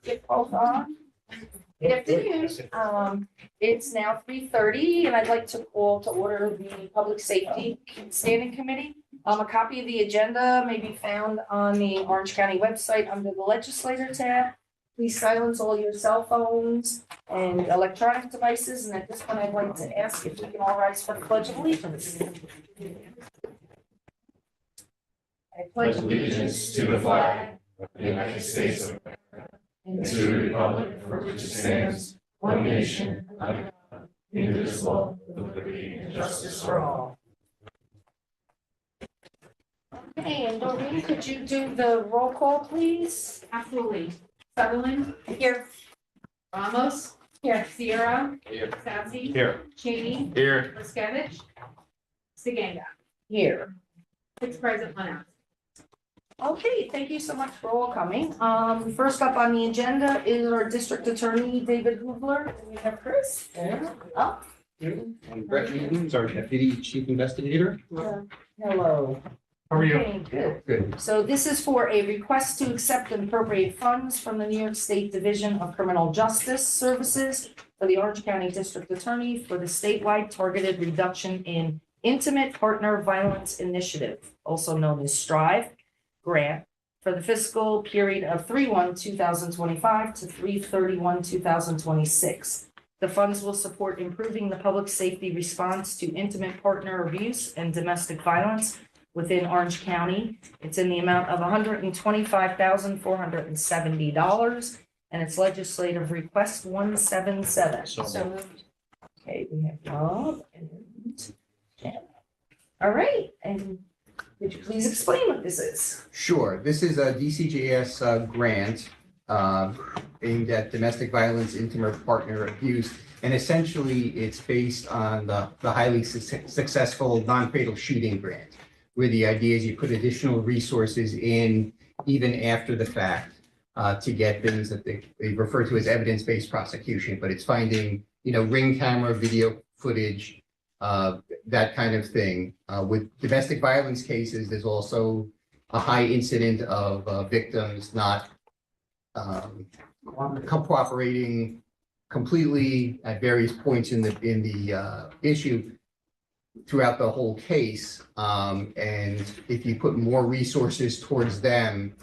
get both on. Good afternoon. It's now 3:30 and I'd like to call to order the Public Safety Standing Committee. A copy of the agenda may be found on the Orange County website under the Legislator tab. Please silence all your cell phones and electronic devices. And at this point, I'd like to ask if we can all rise for the Pledge of Allegiance. I Pledge allegiance to the flag of the United States of America and to the republic for which it stands, one nation, under God, indivisible, with liberty and justice for all. Okay, and Doreen, could you do the roll call, please? Absolutely. Sutherland. Here. Ramos. Here. Sierra. Here. Sassy. Here. Cheney. Here. Riskevich. Stiganga. Here. 6 present, 1 absent. Okay, thank you so much for all coming. First up on the agenda is our District Attorney, David Hoovler. We have Chris. Up. I'm Brett Newton, our Deputy Chief Investigator. Hello. How are you? Okay, good. Good. So this is for a request to accept and appropriate funds from the New York State Division of Criminal Justice Services for the Orange County District Attorney for the statewide targeted reduction in intimate partner violence initiative, also known as STRIVE grant for the fiscal period of 3/1/2025 to 3/31/2026. The funds will support improving the public safety response to intimate partner abuse and domestic violence within Orange County. It's in the amount of $125,470, and it's legislative request 177. So moved. Okay, we have Rob and Jen. All right, and would you please explain what this is? Sure, this is a DCJS grant aimed at domestic violence, intimate partner abuse. And essentially, it's based on the highly successful non-fatal shooting grant, where the idea is you put additional resources in even after the fact to get things that they refer to as evidence-based prosecution, but it's finding, ring camera, video footage, that kind of thing. With domestic violence cases, there's also a high incident of victims not cooperating completely at various points in the issue throughout the whole case. And if you put more resources towards them,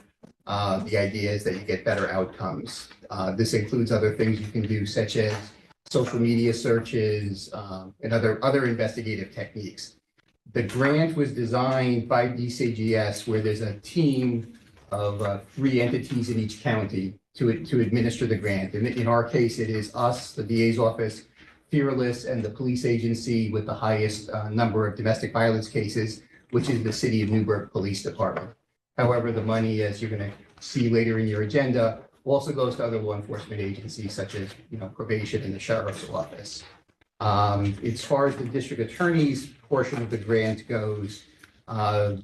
the idea is that you get better outcomes. This includes other things you can do, such as social media searches, and other investigative techniques. The grant was designed by DCJS, where there's a team of 3 entities in each county to administer the grant. And in our case, it is us, the DA's office, Fearless, and the police agency with the highest number of domestic violence cases, which is the City of Newburgh Police Department. However, the money, as you're going to see later in your agenda, also goes to other law enforcement agencies such as, probation and the sheriff's office. As far as the district attorney's portion of the grant goes, the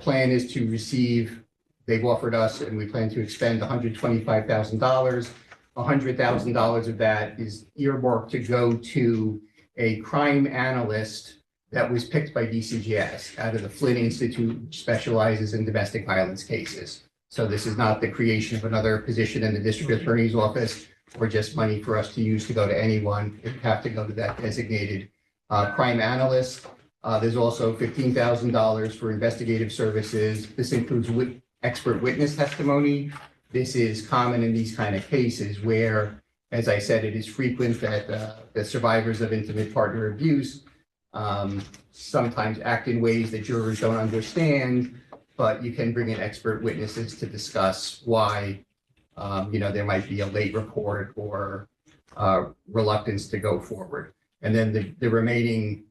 plan is to receive, they've offered us, and we plan to expend $125,000. $100,000 of that is earmarked to go to a crime analyst that was picked by DCJS out of the Flynn Institute, which specializes in domestic violence cases. So this is not the creation of another position in the district attorney's office or just money for us to use to go to anyone. It would have to go to that designated crime analyst. There's also $15,000 for investigative services. This includes expert witness testimony. This is common in these kind of cases where, as I said, it is frequent that the survivors of intimate partner abuse sometimes act in ways that jurors don't understand, but you can bring in expert witnesses to discuss why, there might be a late report or reluctance to go forward. And then the remaining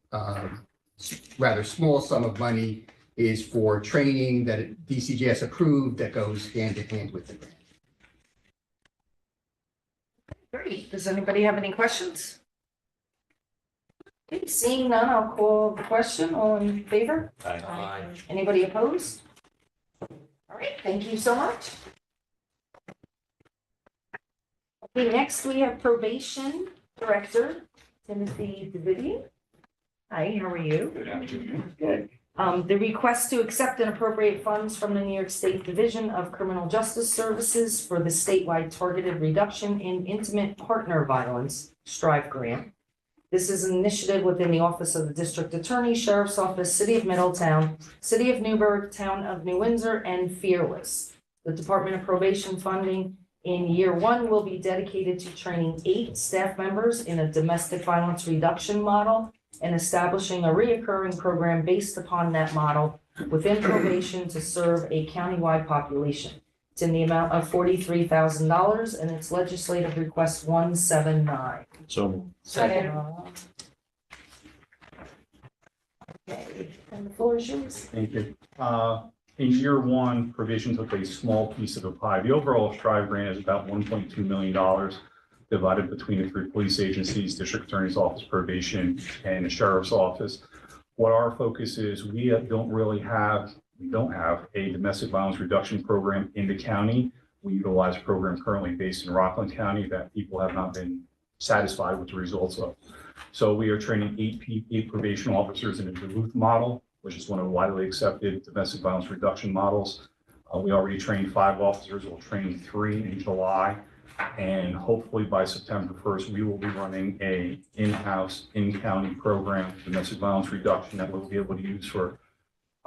rather small sum of money is for training that DCJS approved that goes hand in hand with the grant. Great. Does anybody have any questions? Okay, seeing none, I'll call the question. All in favor? Aye. Anybody opposed? All right, thank you so much. Okay, next we have Probation Director Timothy Davidian. Hi, how are you? Good afternoon. Good. The request to accept and appropriate funds from the New York State Division of Criminal Justice Services for the statewide targeted reduction in intimate partner violence, STRIVE grant. This is an initiative within the Office of the District Attorney, Sheriff's Office, City of Middletown, City of Newburgh, Town of New Windsor, and Fearless. The Department of Probation funding in year one will be dedicated to training 8 staff members in a domestic violence reduction model and establishing a reoccurring program based upon that model within probation to serve a countywide population. It's in the amount of $43,000 and it's legislative request 179. So. Second. Okay, and the floor is yours. Thank you. In year one, probation took a small piece of the pie. The overall STRIVE grant is about $1.2 million divided between the 3 police agencies, District Attorney's Office, Probation, and the Sheriff's Office. What our focus is, we don't have a domestic violence reduction program in the county. We utilize a program currently based in Rockland County that people have not been satisfied with the results of. So we are training 8 probation officers in a Duluth model, which is one of the widely accepted domestic violence reduction models. We already trained 5 officers. We'll train 3 in July. And hopefully by September 1st, we will be running a in-house, in-county program, domestic violence reduction, that we'll be able to use for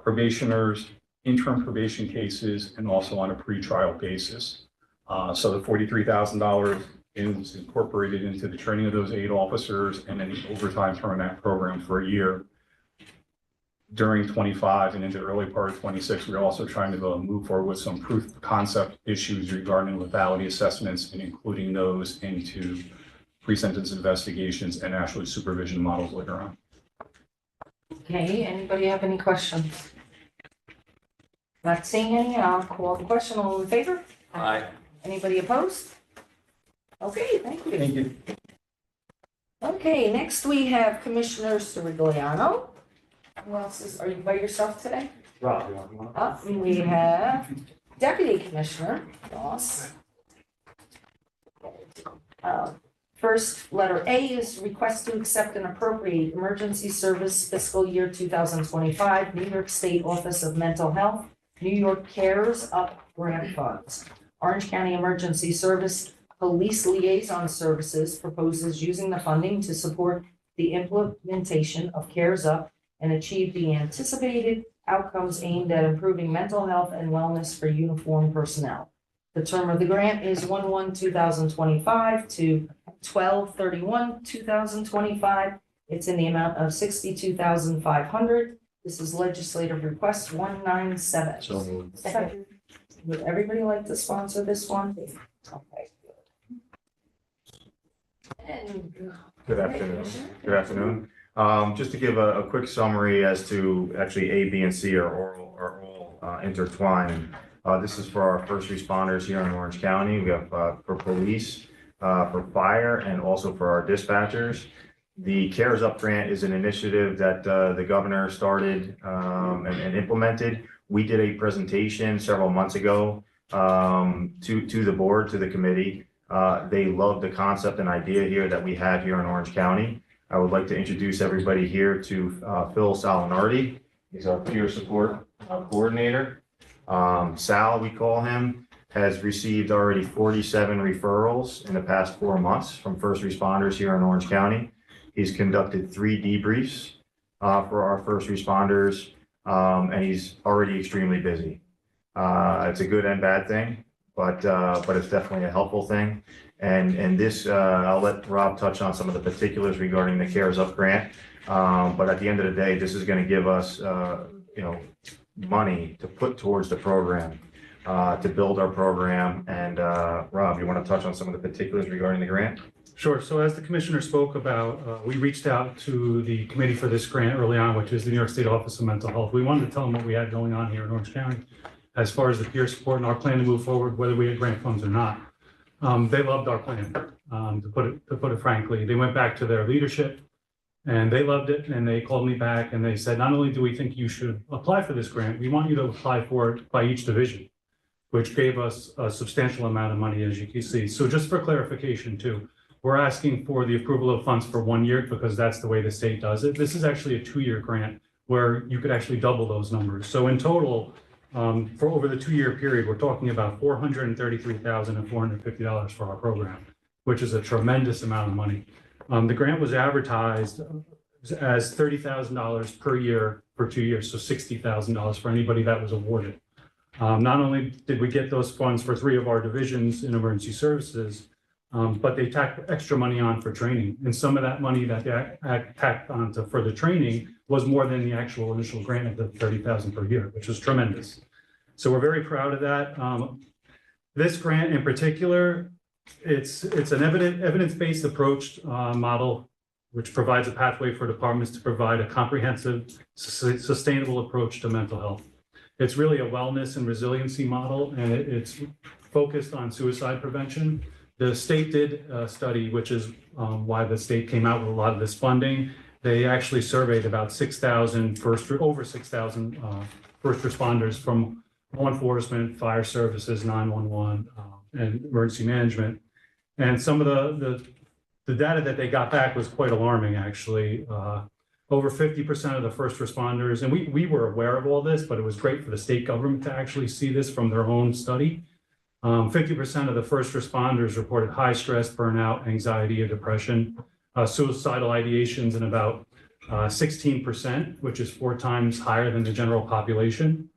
probationers, interim probation cases, and also on a pretrial basis. So the $43,000 is incorporated into the training of those 8 officers and then the overtime from that program for a year. During 25 and into the early part of 26, we're also trying to move forward with some proof of concept issues regarding lethality assessments and including those into pre-sentence investigations and actually supervision models later on. Okay, anybody have any questions? Not seeing any, I'll call the question. All in favor? Aye. Anybody opposed? Okay, thank you. Thank you. Okay, next we have Commissioner Sirigliano. Who else is, are you by yourself today? Rob, you want And we have Deputy Commissioner Ross. First, letter A is request to accept and appropriate emergency service fiscal year 2025, New York State Office of Mental Health, New York CARES Up grant funds. Orange County Emergency Service Police Liaison Services proposes using the funding to support the implementation of CARES Up and achieve the anticipated outcomes aimed at improving mental health and wellness for uniformed personnel. The term of the grant is 1/1/2025 to 12/31/2025. It's in the amount of $62,500. This is legislative request 197. So moved. Second. Would everybody like to sponsor this one? Okay. And Good afternoon. Good afternoon. Just to give a quick summary as to actually A, B, and C are all intertwined. This is for our first responders here in Orange County. We have for police, for fire, and also for our dispatchers. The CARES Up grant is an initiative that the governor started and implemented. We did a presentation several months ago to the board, to the committee. They love the concept and idea here that we have here in Orange County. I would like to introduce everybody here to Phil Salinardi. He's our peer support coordinator. Sal, we call him, has received already 47 referrals in the past 4 months from first responders here in Orange County. He's conducted 3 debriefs for our first responders, and he's already extremely busy. It's a good and bad thing, but it's definitely a helpful thing. And this, I'll let Rob touch on some of the particulars regarding the CARES Up grant. But at the end of the day, this is going to give us, money to put towards the program, to build our program. And Rob, you want to touch on some of the particulars regarding the grant? Sure. So as the commissioner spoke about, we reached out to the committee for this grant early on, which is the New York State Office of Mental Health. We wanted to tell them what we had going on here in Orange County as far as the peer support and our plan to move forward, whether we had grant funds or not. They loved our plan, to put it frankly. They went back to their leadership and they loved it. And they called me back and they said, not only do we think you should apply for this grant, we want you to apply for it by each division, which gave us a substantial amount of money, as you can see. So just for clarification too, we're asking for the approval of funds for 1 year because that's the way the state does it. This is actually a 2-year grant where you could actually double those numbers. So in total, for over the 2-year period, we're talking about $433,450 for our program, which is a tremendous amount of money. The grant was advertised as $30,000 per year for 2 years, so $60,000 for anybody that was awarded. Not only did we get those funds for 3 of our divisions in emergency services, but they tacked extra money on for training. And some of that money that they tacked on for the training was more than the actual initial grant of the $30,000 per year, which was tremendous. So we're very proud of that. This grant in particular, it's an evidence-based approach model, which provides a pathway for departments to provide a comprehensive, sustainable approach to mental health. It's really a wellness and resiliency model, and it's focused on suicide prevention. The state did a study, which is why the state came out with a lot of this funding. They actually surveyed about over 6,000 first responders from law enforcement, fire services, 911, and emergency management. And some of the data that they got back was quite alarming, actually. Over 50% of the first responders, and we were aware of all this, but it was great for the state government to actually see this from their own study. 50% of the first responders reported high stress, burnout, anxiety, or depression, suicidal ideations in about 16%, which is 4 times higher than the general population,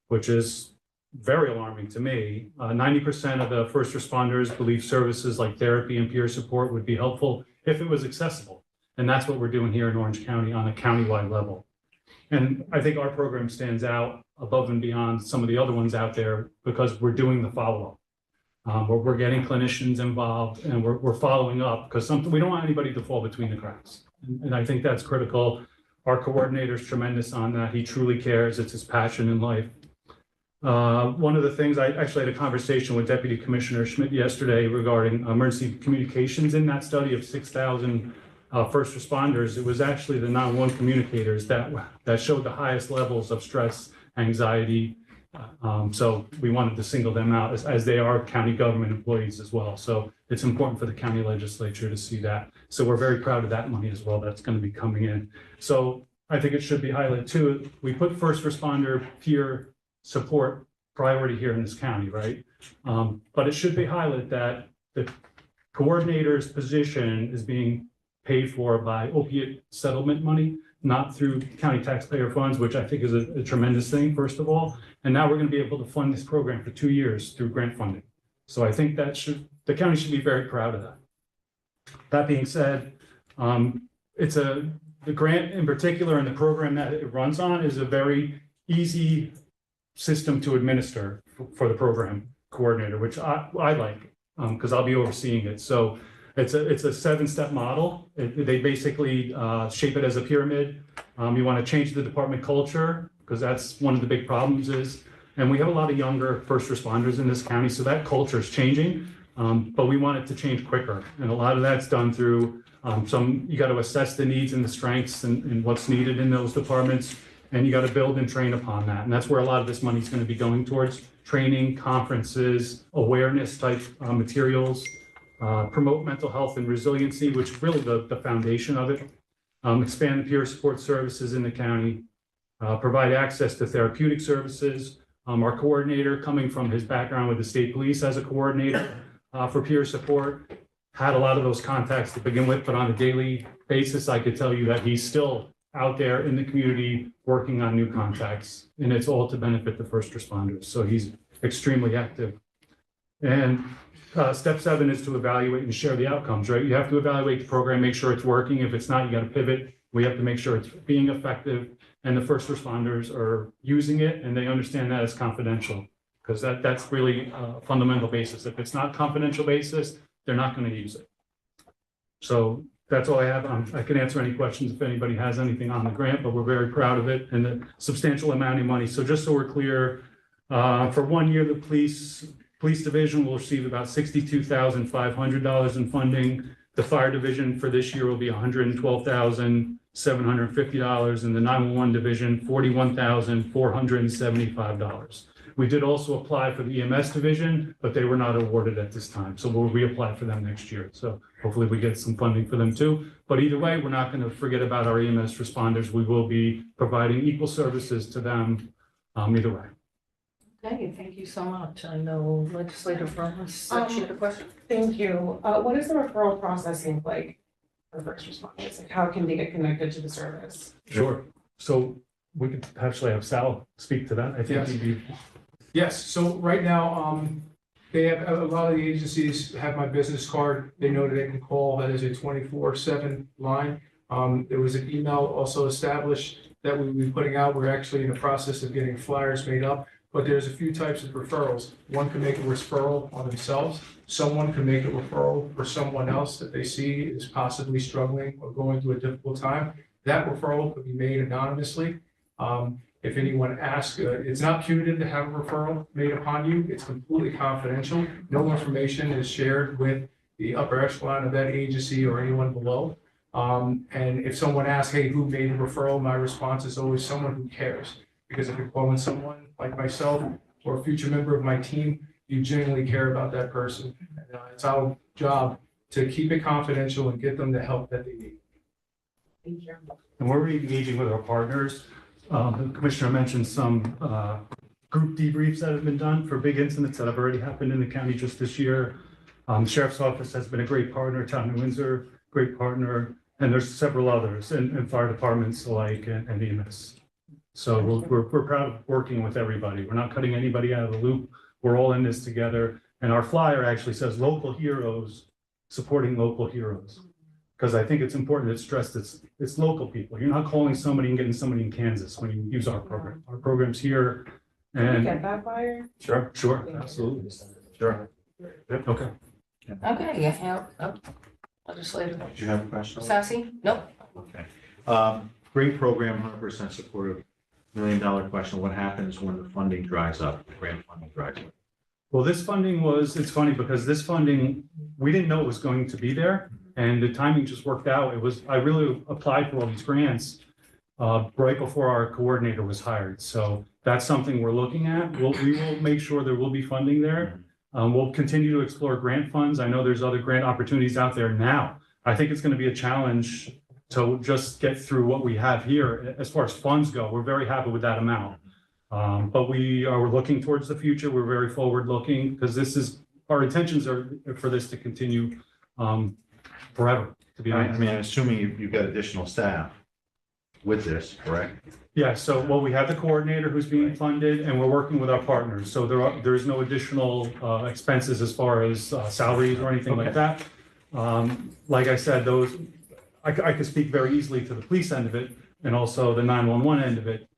which is very alarming to me. 90% of the first responders believe services like therapy and peer support would be helpful if it was accessible. And that's what we're doing here in Orange County on a countywide level. And I think our program stands out above and beyond some of the other ones out there because we're doing the follow-up. We're getting clinicians involved and we're following up because we don't want anybody to fall between the cracks. And I think that's critical. Our coordinator's tremendous on that. He truly cares. It's his passion in life. One of the things, I actually had a conversation with Deputy Commissioner Schmidt yesterday regarding emergency communications in that study of 6,000 first responders. It was actually the 911 communicators that showed the highest levels of stress, anxiety. So we wanted to single them out as they are county government employees as well. So it's important for the county legislature to see that. So we're very proud of that money as well that's going to be coming in. So I think it should be highlighted too. We put first responder peer support priority here in this county, right? But it should be highlighted that the coordinator's position is being paid for by opiate settlement money, not through county taxpayer funds, which I think is a tremendous thing, first of all. And now we're going to be able to fund this program for 2 years through grant funding. So I think the county should be very proud of that. That being said, the grant in particular and the program that it runs on is a very easy system to administer for the program coordinator, which I like because I'll be overseeing it. So it's a 7-step model. They basically shape it as a pyramid. You want to change the department culture because that's one of the big problems and we have a lot of younger first responders in this county, so that culture is changing, but we want it to change quicker. And a lot of that's done through you got to assess the needs and the strengths and what's needed in those departments, and you got to build and train upon that. And that's where a lot of this money is going to be going towards: training, conferences, awareness type materials, promote mental health and resiliency, which is really the foundation of it, expand the peer support services in the county, provide access to therapeutic services. Our coordinator, coming from his background with the state police as a coordinator for peer support, had a lot of those contacts to begin with, but on a daily basis, I could tell you that he's still out there in the community working on new contacts, and it's all to benefit the first responders. So he's extremely active. And step 7 is to evaluate and share the outcomes, right? You have to evaluate the program, make sure it's working. If it's not, you got to pivot. We have to make sure it's being effective and the first responders are using it and they understand that it's confidential, because that's really a fundamental basis. If it's not confidential basis, they're not going to use it. So that's all I have. I can answer any questions if anybody has anything on the grant, but we're very proud of it and the substantial amount of money. So just so we're clear, for 1 year, the police division will receive about $62,500 in funding. The fire division for this year will be $112,750, and the 911 division, $41,475, We did also apply for the EMS division, but they were not awarded at this time. So we'll reapply for them next year. So hopefully we get some funding for them too. But either way, we're not going to forget about our EMS responders. We will be providing equal services to them either way. Okay, thank you so much. I know Legislator Ramos, she had a question. Thank you. What is the referral processing like for first responders? Like, how can they get connected to the service? Sure. So we could actually have Sal speak to that. I think Yes. he'd be. Yes, so right now, they have, a lot of the agencies have my business card. They know that they can call. That is a 24/7 line. There was an email also established that we will be putting out. We're actually in the process of getting flyers made up. But there's a few types of referrals. One can make a referral on themselves. Someone can make a referral for someone else that they see is possibly struggling or going through a difficult time. That referral could be made anonymously. If anyone asks, it's not punitive to have a referral made upon you. It's completely confidential. No information is shared with the upper echelon of that agency or anyone below. And if someone asks, hey, who made the referral? My response is always someone who cares. Because if you're calling someone like myself or a future member of my team, you genuinely care about that person. And, it's our job to keep it confidential and get them the help that they need. Thank you. And we're engaging with our partners. The commissioner mentioned some group debriefs that have been done for big incidents that have already happened in the county just this year. The Sheriff's Office has been a great partner, Town of Windsor, great partner, and there's several others, and fire departments alike and EMS. So we're proud of working with everybody. We're not cutting anybody out of the loop. We're all in this together. And our flyer actually says local heroes supporting local heroes. Because I think it's important to stress that it's local people. You're not calling somebody and getting somebody in Kansas when you use our program. Our program's here Can you and get that flyer? Sure, sure, absolutely. sure. Okay. Okay, yeah, Legislator Do you have a question? Sassy? Nope. Okay. Great program, 100% supportive. $1 million question, what happens when the funding dries up, grant funding dries up? Well, this funding it's funny because this funding, we didn't know it was going to be there. And the timing just worked out. I really applied for all these grants right before our coordinator was hired. So that's something we're looking at. We will make sure there will be funding there. We'll continue to explore grant funds. I know there's other grant opportunities out there now. I think it's going to be a challenge to just get through what we have here. As far as funds go, we're very happy with that amount. But we're looking towards the future. We're very forward looking because our intentions are for this to continue forever, to be honest. I mean, I'm assuming you've got additional staff with this, correct? Yeah, so, well, we have the coordinator who's being funded and we're working with our partners. So there is no additional expenses as far as salaries or anything like that. Like I said, I could speak very easily to the police end of it and also the 911 end of it.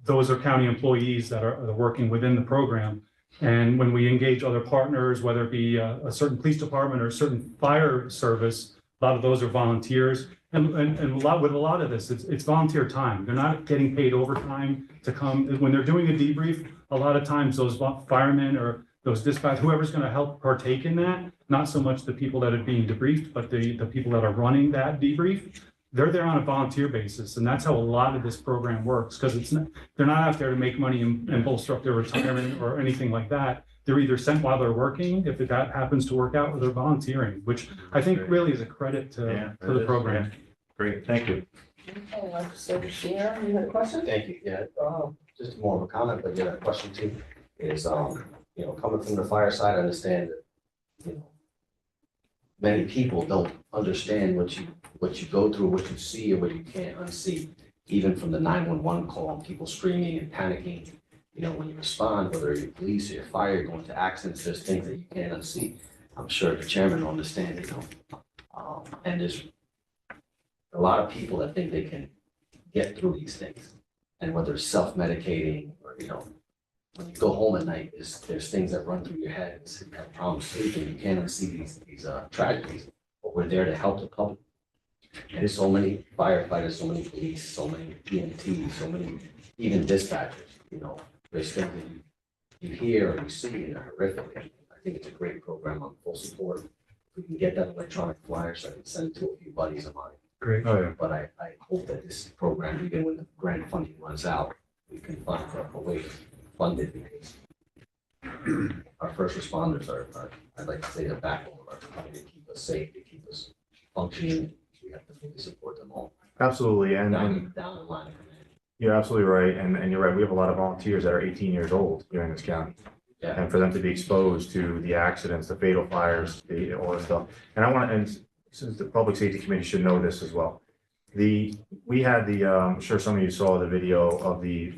Those are county employees that are working within the program. And when we engage other partners, whether it be a certain police department or a certain fire service, a lot of those are volunteers. And with a lot of this, it's volunteer time. They're not getting paid overtime to come. When they're doing a debrief, a lot of times those firemen or those dispatch, whoever's going to help partake in that, not so much the people that are being debriefed, but the people that are running that debrief, they're there on a volunteer basis. And that's how a lot of this program works, because they're not out there to make money and bolster up their retirement or anything like that. They're either sent while they're working, if that happens to work out, or they're volunteering, which I think really is a credit to the program. Great, thank you. Okay, Legislator Shear, you had a question? Thank you. Yeah, just more of a comment, but yeah, a question too is, coming from the fire side, I understand that, many people don't understand what you go through, what you see, or what you can't unsee. Even from the 911 call, people screaming and panicking. When you respond, whether you're police or you're fire, you're going to accidents, there's things that you can't unsee. I'm sure the chairman will understand, and there's a lot of people that think they can get through these things. And whether it's self-medicating or, when you go home at night, there's things that run through your head. You have problems sleeping, you can't unsee these tragedies. But we're there to help the public. And there's so many firefighters, so many police, so many EMTs, so many even dispatchers, there's things that you hear or you see that are horrific. And I think it's a great program. I'm full support. If we can get that electronic flyer, so I can send it to a few buddies of mine. Great. Oh, yeah. But I hope that this program, even when the grant funding runs out, we can find a way funded because our first responders are, I'd like to say, the backbone of our community, to keep us safe, to keep us functioning. We have to fully support them all Absolutely, and down the line of command. you're absolutely right, and you're right, we have a lot of volunteers that are 18 years old here in this county. Yeah. And for them to be exposed to the accidents, the fatal fires, all this stuff. And I want to, and since the Public Safety Committee should know this as well. We had I'm sure some of you saw the video of the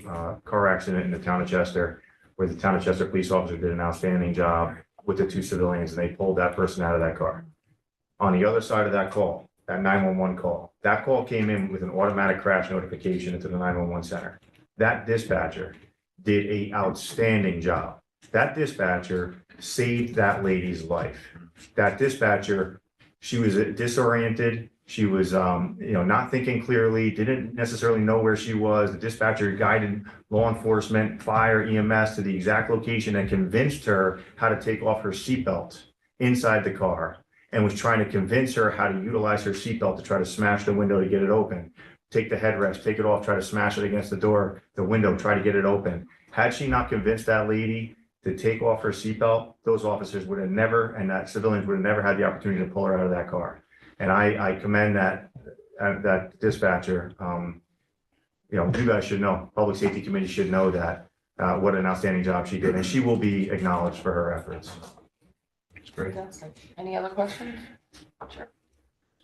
car accident in the town of Chester, where the town of Chester police officer did an outstanding job with the two civilians, and they pulled that person out of that car. On the other side of that call, that 911 call, that call came in with an automatic crash notification into the 911 center. That dispatcher did an outstanding job. That dispatcher saved that lady's life. That dispatcher, she was disoriented. She was, not thinking clearly, didn't necessarily know where she was. The dispatcher guided law enforcement, fire, EMS to the exact location and convinced her how to take off her seatbelt inside the car, and was trying to convince her how to utilize her seatbelt to try to smash the window to get it open. Take the headrest, take it off, try to smash it against the door, the window, try to get it open. Had she not convinced that lady to take off her seatbelt, those officers would have never, and that civilians would have never had the opportunity to pull her out of that car. And I commend that dispatcher. You guys should know, Public Safety Committee should know that, what an outstanding job she did, and she will be acknowledged for her efforts. It's great. Any other questions? Sure.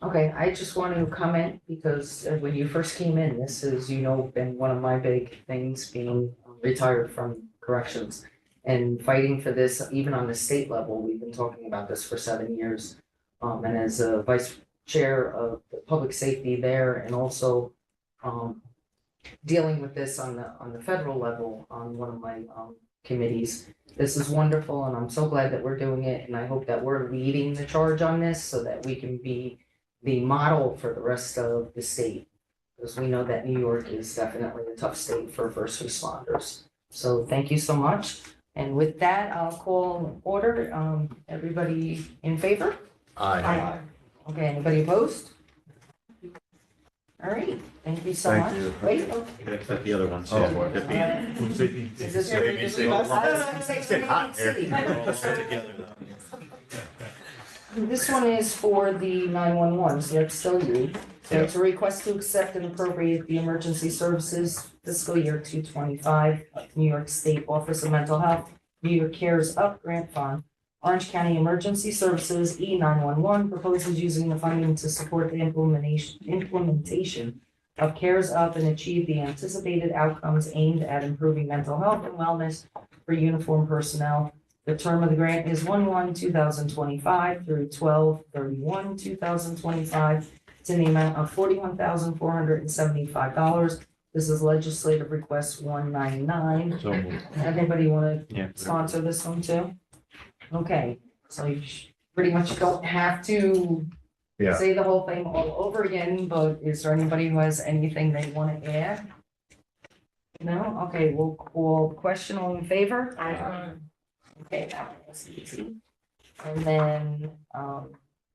Okay, I just want to comment because when you first came in, this has, been one of my big things, being retired from corrections and fighting for this, even on the state level. We've been talking about this for 7 years. And as a vice chair of the public safety there, and also dealing with this on the federal level on one of my committees. This is wonderful, and I'm so glad that we're doing it, and I hope that we're leading the charge on this so that we can be the model for the rest of the state. Because we know that New York is definitely a tough state for first responders. So thank you so much. And with that, I'll call order. Everybody in favor? Aye. Okay, anybody opposed? All right, thank you so Thank much. you. Wait, oh, Except the other ones. Oh, boy. is this your? Maybe say- I was gonna say It's hot City. Together though. This one is for the 911, so that's still you. So it's a request to accept and appropriate the emergency services fiscal year 225, New York State Office of Mental Health, New York CARES Up Grant Fund, Orange County Emergency Services E911 proposes using the funding to support the implementation of CARES Up and achieve the anticipated outcomes aimed at improving mental health and wellness for uniformed personnel. The term of the grant is 1/1/2025 through 12/31/2025. It's in the amount of $41,475. This is legislative request 199. So moved. Anybody want to Yeah. sponsor this one too? Okay, so you pretty much don't have to Yeah. say the whole thing all over again, but is there anybody who has anything they want to add? No? Okay, we'll call question, all in favor? Okay, that one was easy. And then,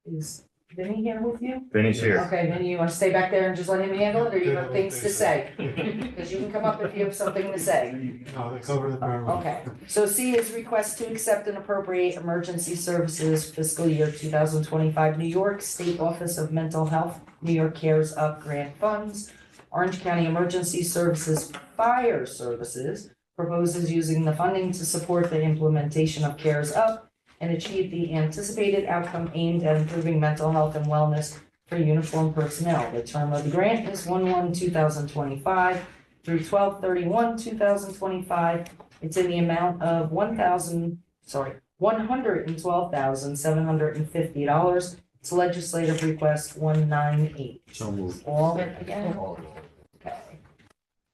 is Vinny here with you? Vinny's here. Okay, Vinny, you want to stay back there and just let him handle it, or you have things to say? Because you can come up if you have something to say. No, they covered it very well. Okay, so C is request to accept and appropriate emergency services fiscal year 2025 New York State Office of Mental Health, New York CARES Up Grant Funds. Orange County Emergency Services Fire Services proposes using the funding to support the implementation of CARES Up and achieve the anticipated outcome aimed at improving mental health and wellness for uniformed personnel. The term of the grant is 1/1/2025 through 12/31/2025. It's in the amount of $112,750. It's legislative request 198. So moved. All again, okay.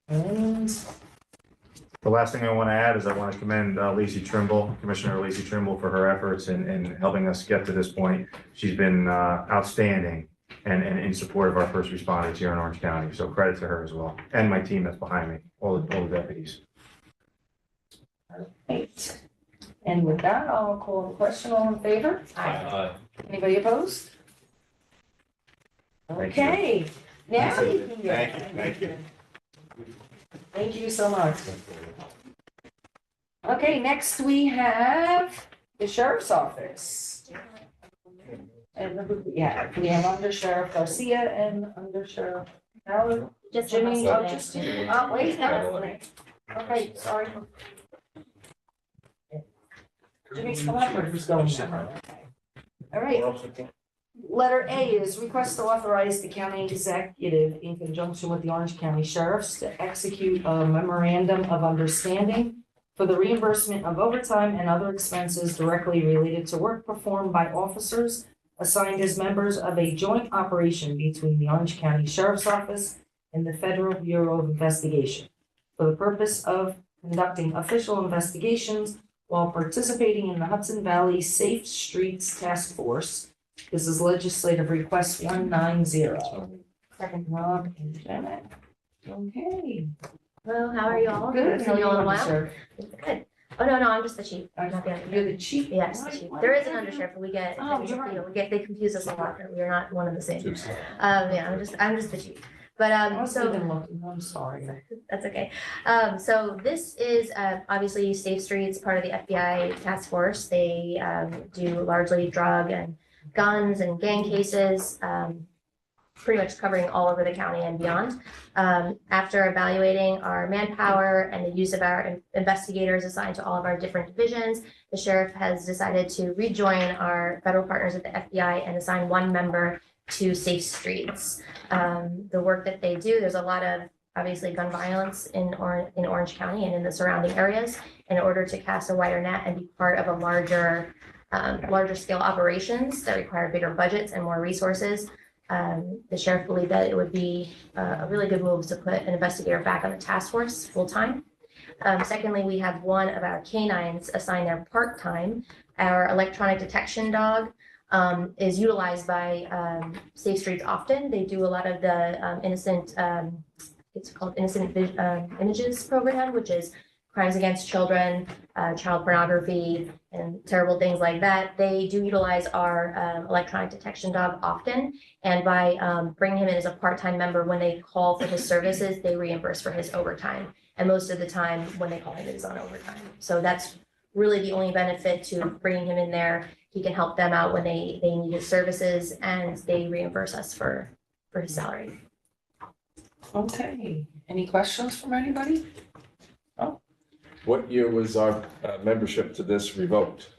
And The last thing I want to add is I want to commend Lacey Trimble, Commissioner Lacey Trimble, for her efforts in helping us get to this point. She's been outstanding and in support of our first responders here in Orange County. So credit to her as well, and my team that's behind me, all the deputies. Right. And with that, I'll call the question, all in favor? Anybody opposed? Thank you. Okay, now you can get. Thank you. Thank you so much. Okay, next we have the sheriff's office. And who we have Under Sheriff Garcia and Under Sheriff Howard. Just Jimmy, one oh, last just, name. wait, okay, sorry. Jimmy's coming up or who's going now? All right. Letter A is request to authorize the county executive in conjunction with the Orange County Sheriffs to execute a memorandum of understanding for the reimbursement of overtime and other expenses directly related to work performed by officers assigned as members of a joint operation between the Orange County Sheriff's Office and the Federal Bureau of Investigation for the purpose of conducting official investigations while participating in the Hudson Valley Safe Streets Task Force. This is legislative request 190. Second, Rob and Janet. Okay. Hello, how are you all? Good. Seen you all in a while. Sir. Good. Oh, no, I'm just the chief. I'm not the undersheriff. You're the chief? Yes, the chief. There is an undersheriff, but we get, Oh, you're right. they confuse us a lot. We are not one and the same. Yeah, I'm just the chief. But, I was so. even looking, I'm sorry. That's okay. So this is obviously Safe Streets, part of the FBI task force. They do largely drug and guns and gang cases, pretty much covering all over the county and beyond. After evaluating our manpower and the use of our investigators assigned to all of our different divisions, the sheriff has decided to rejoin our federal partners at the FBI and assign one member to Safe Streets. The work that they do, there's a lot of obviously gun violence in Orange County and in the surrounding areas. In order to cast a wider net and be part of a larger scale operations that require bigger budgets and more resources, the sheriff believed that it would be a really good move to put an investigator back on the task force full time. Secondly, we have one of our canines assigned there part time. Our electronic detection dog is utilized by Safe Streets often. They do a lot of the innocent, it's called Innocent Images program, which is crimes against children, child pornography, and terrible things like that. They do utilize our electronic detection dog often. And by bringing him in as a part-time member, when they call for his services, they reimburse for his overtime. And most of the time when they call him, it is on overtime. So that's really the only benefit to bringing him in there. He can help them out when they need his services, and they reimburse us for his salary. Okay, any questions from anybody? What year was our membership to this revoked?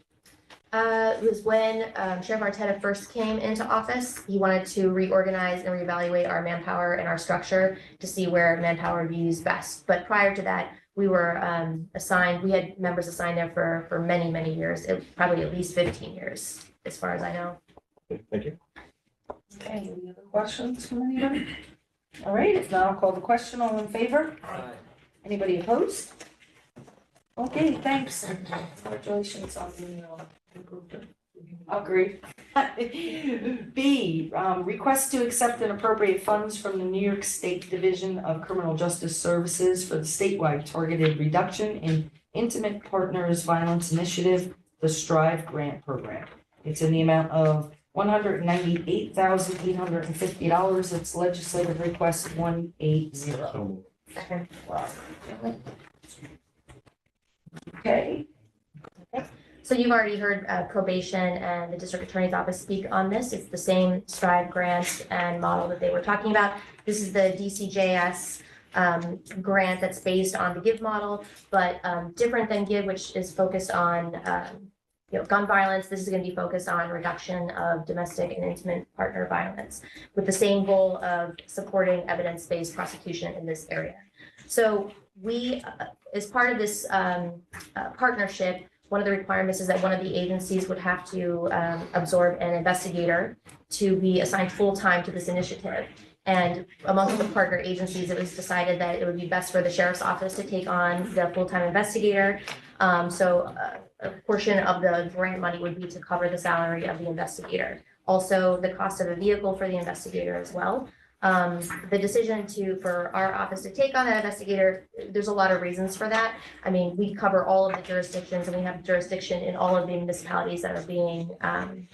It was when Sheriff Arteta first came into office. He wanted to reorganize and reevaluate our manpower and our structure to see where manpower would be used best. But prior to that, we were assigned, we had members assigned there for many, many years, probably at least 15 years, as far as I know. Thank you. Okay, any other questions from anybody? All right, if not, I'll call the question. All in favor? Anybody opposed? Okay, thanks. Congratulations on the improvement. Agreed. B, request to accept and appropriate funds from the New York State Division of Criminal Justice Services for the statewide targeted reduction in intimate partners violence initiative, the STRIVE grant program. It's in the amount of $198,850. It's legislative request 180. Second. Okay. So you've already heard probation and the district attorney's office speak on this. It's the same STRIVE grant and model that they were talking about. This is the DCJS grant that's based on the GIVE model, but different than GIVE, which is focused on gun violence. This is going to be focused on reduction of domestic and intimate partner violence, with the same goal of supporting evidence-based prosecution in this area. So we, as part of this partnership, one of the requirements is that one of the agencies would have to absorb an investigator to be assigned full-time to this initiative. And amongst the partner agencies, it was decided that it would be best for the sheriff's office to take on the full-time investigator. So a portion of the grant money would be to cover the salary of the investigator. Also, the cost of a vehicle for the investigator as well. The decision for our office to take on that investigator, there's a lot of reasons for that. I mean, we cover all of the jurisdictions, and we have jurisdiction in all of the municipalities that are being,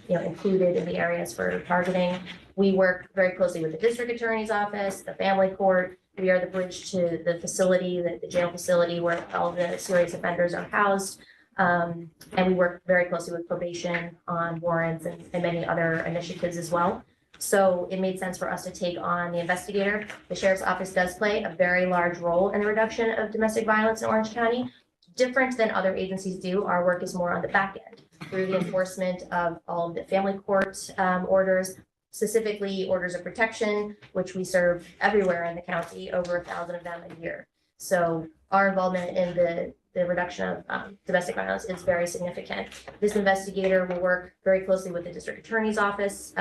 included in the areas for targeting. We work very closely with the district attorney's office, the family court, We are the bridge to the facility, the jail facility where all the serious offenders are housed. And we work very closely with probation on warrants and many other initiatives as well. So it made sense for us to take on the investigator. The sheriff's office does play a very large role in the reduction of domestic violence in Orange County. Different than other agencies do, our work is more on the back end through the enforcement of all of the family court orders, specifically orders of protection, which we serve everywhere in the county, over 1,000 of them a year. So our involvement in the reduction of domestic violence is very significant. This investigator will work very closely with the district attorney's office.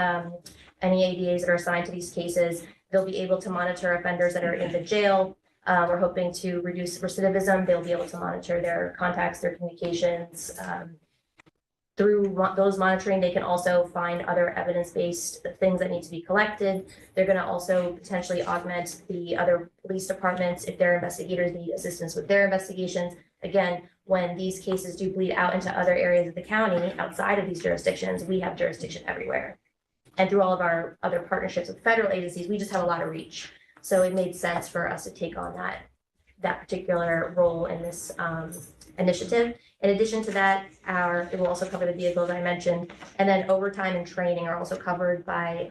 Any ADAs that are assigned to these cases, they'll be able to monitor offenders that are in the jail. We're hoping to reduce recidivism. They'll be able to monitor their contacts, their communications. Through those monitoring, they can also find other evidence-based things that need to be collected. They're going to also potentially augment the other police departments if their investigators need assistance with their investigations. Again, when these cases do bleed out into other areas of the county outside of these jurisdictions, we have jurisdiction everywhere. And through all of our other partnerships with federal agencies, we just have a lot of reach. So it made sense for us to take on that particular role in this initiative. In addition to that, it will also cover the vehicles I mentioned, and then overtime and training are also covered by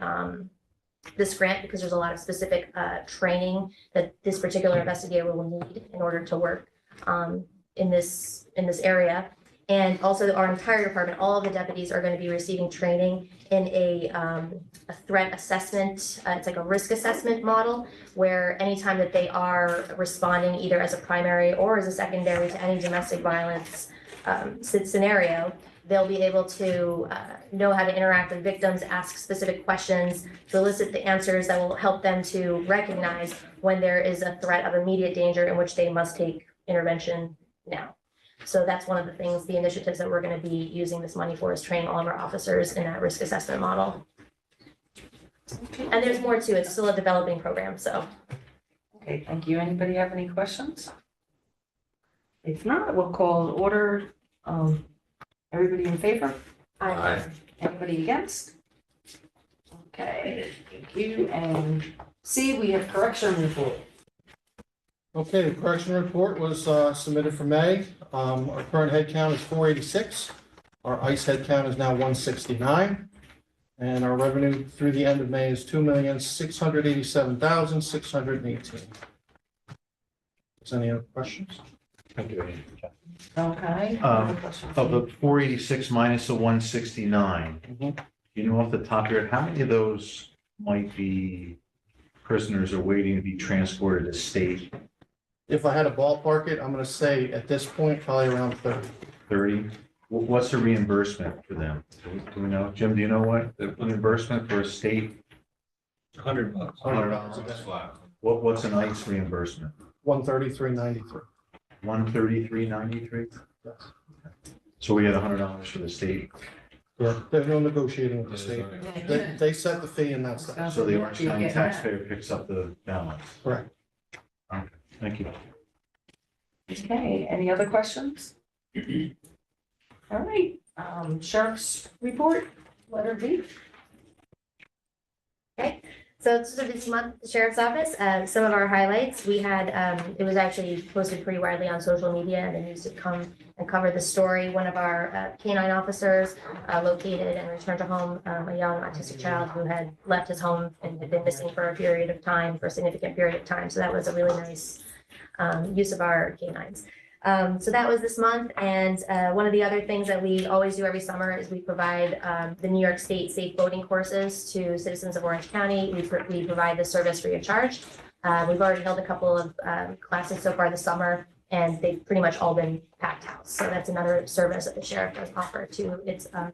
this grant, because there's a lot of specific training that this particular investigator will need in order to work in this area. And also our entire department, all of the deputies are going to be receiving training in a threat assessment. It's like a risk assessment model where anytime that they are responding either as a primary or as a secondary to any domestic violence scenario, they'll be able to know how to interact with victims, ask specific questions, to elicit the answers that will help them to recognize when there is a threat of immediate danger in which they must take intervention now. So that's one of the things, the initiatives that we're going to be using this money for, is training all of our officers in that risk assessment model. And there's more to it. It's still a developing program, so. Okay, thank you. Anybody have any questions? If not, we'll call order. Everybody in favor? Aye. Anybody against? Okay, thank you. And C, we have correction report. Okay, the correction report was submitted for May. Our current head count is 486. Our ICE head count is now 169. And our revenue through the end of May is $2,687,618. Is any other questions? Thank you. Okay. Of the 486 minus the 169, you know off the top of your head, how many of those might be prisoners are waiting to be transported to state? If I had to ballpark it, I'm going to say at this point, probably around 30. 30? What's the reimbursement for them? Do we know? Jim, do you know what the reimbursement for a state? $100. $100. What's an ICE reimbursement? $133.93. 133.93? Yes. So we had $100 for the state. Yeah, there's no negotiating with the state. They set the fee and that's that. So the Orange County taxpayer picks up the balance. Correct. Okay, thank you. Okay, any other questions? All right, sheriff's report, letter B. Okay, so this month, the sheriff's office, some of our highlights, we had, it was actually posted pretty widely on social media, and the news had come and covered the story. One of our canine officers located and returned to home a young autistic child who had left his home and had been missing for a period of time, for a significant period of time. So that was a really nice use of our canines. So that was this month, and one of the other things that we always do every summer is we provide the New York State safe boating courses to citizens of Orange County. We provide this service free of charge. We've already held a couple of classes so far this summer, and they've pretty much all been packed house. So that's another service that the sheriff does offer to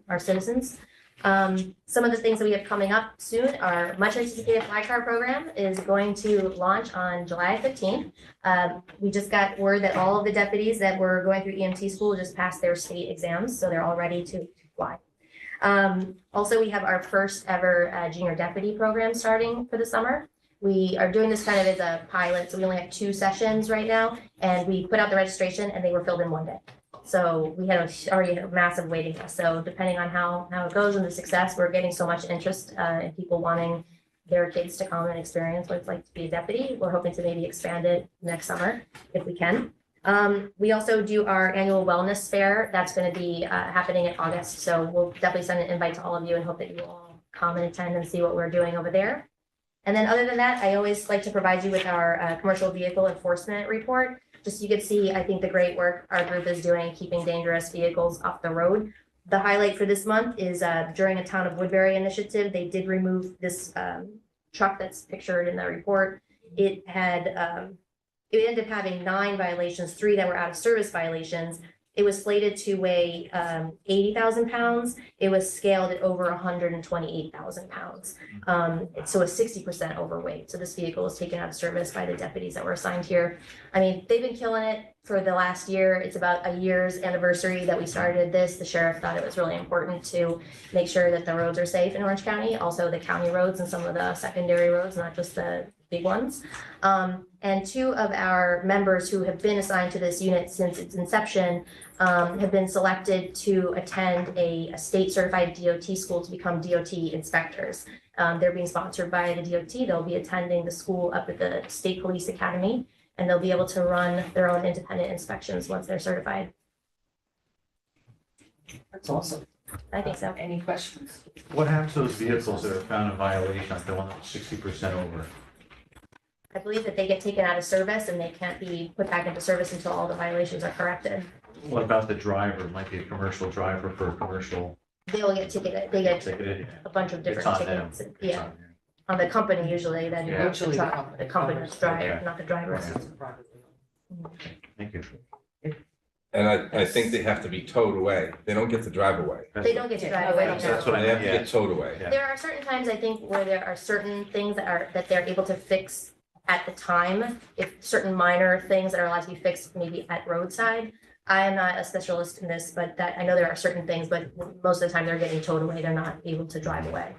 our citizens. Some of the things that we have coming up soon, our much anticipated fly car program is going to launch on July 15th. We just got word that all of the deputies that were going through EMT school just passed their state exams, so they're all ready to fly. Also, we have our first ever junior deputy program starting for the summer. We are doing this kind of as a pilot, so we only have 2 sessions right now, and we put out the registration and they were filled in one day. So we had already a massive waiting list. So depending on how it goes and the success, we're getting so much interest in people wanting their kids to come and experience what it's like to be a deputy. We're hoping to maybe expand it next summer if we can. We also do our annual wellness fair. That's going to be happening in August. So we'll definitely send an invite to all of you and hope that you all come and attend and see what we're doing over there. And then other than that, I always like to provide you with our commercial vehicle enforcement report. Just so you can see, I think, the great work our group is doing, keeping dangerous vehicles off the road. The highlight for this month is during a Town of Woodbury initiative, they did remove this truck that's pictured in the report. It had, it ended up having 9 violations, 3 that were out of service violations. It was slated to weigh 80,000 pounds. It was scaled at over 128,000 pounds. So a 60% overweight. So this vehicle was taken out of service by the deputies that were assigned here. I mean, they've been killing it for the last year. It's about a year's anniversary that we started this. The sheriff thought it was really important to make sure that the roads are safe in Orange County, also the county roads and some of the secondary roads, not just the big ones. And 2 of our members who have been assigned to this unit since its inception have been selected to attend a state certified DOT school to become DOT inspectors. They're being sponsored by the DOT. They'll be attending the school up at the State Police Academy, and they'll be able to run their own independent inspections once they're certified. That's awesome. I think so. Any questions? What happens to those vehicles that are found in violation, like the one that's 60% over? I believe that they get taken out of service and they can't be put back into service until all the violations are corrected. What about the driver? Might be a commercial driver for a commercial They will get ticketed. They get ticketed. a bunch of It's different on them. tickets. It's Yeah, on them. on the company usually, then Yeah. Usually the company. the company's driver, Okay. not the drivers. Thank you. And I think they have to be towed away. They don't get to drive away. They don't get to drive no, away. they don't. no. That's what I They have meant, to yeah. get towed away. Yeah. There are certain times, I think, where there are certain things that they're able to fix at the time. If certain minor things that are allowed to be fixed maybe at roadside. I am not a specialist in this, but that, I know there are certain things, but most of the time they're getting towed away. They're not able to drive away.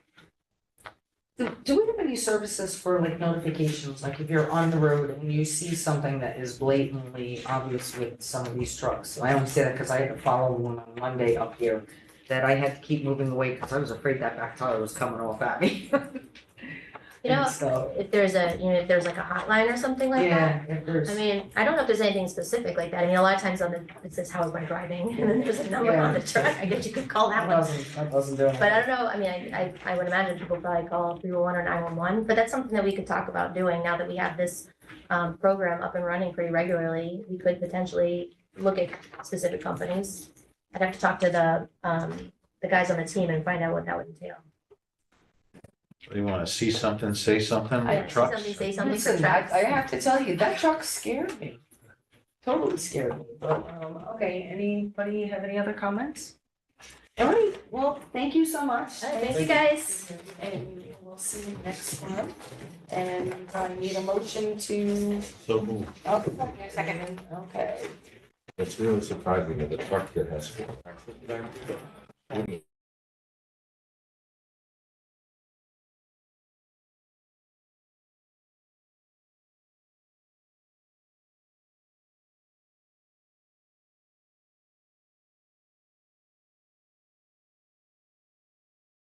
Do we have any services for like notifications, like if you're on the road and you see something that is blatantly obvious with some of these trucks? I only say that because I had to follow one on Monday up here that I had to keep moving away because I was afraid that back tire was coming off at me. You know, And so, if there's if there's like a hotline or something like that. yeah, if there's. I mean, I don't know if there's anything specific like that. I mean, a lot of times it says, how is my driving? And then there's a number on the truck. I guess you could call that one. I wasn't doing it. But I don't know, I mean, I would imagine people probably call 311 or 911, but that's something that we could talk about doing now that we have this program up and running pretty regularly. We could potentially look at specific companies. I'd have to talk to the guys on the team and find out what that would entail. You want to see something, say something I with trucks? say something for Listen, I trucks. have to tell you, that truck scared me. Totally scared me, but, okay, anybody have any other comments? All right, well, thank you so much. All right, thank you guys. And we'll see you next month. And I need a motion to, So move. oh, second, okay. It's really surprising that the truck kit has 4 axles.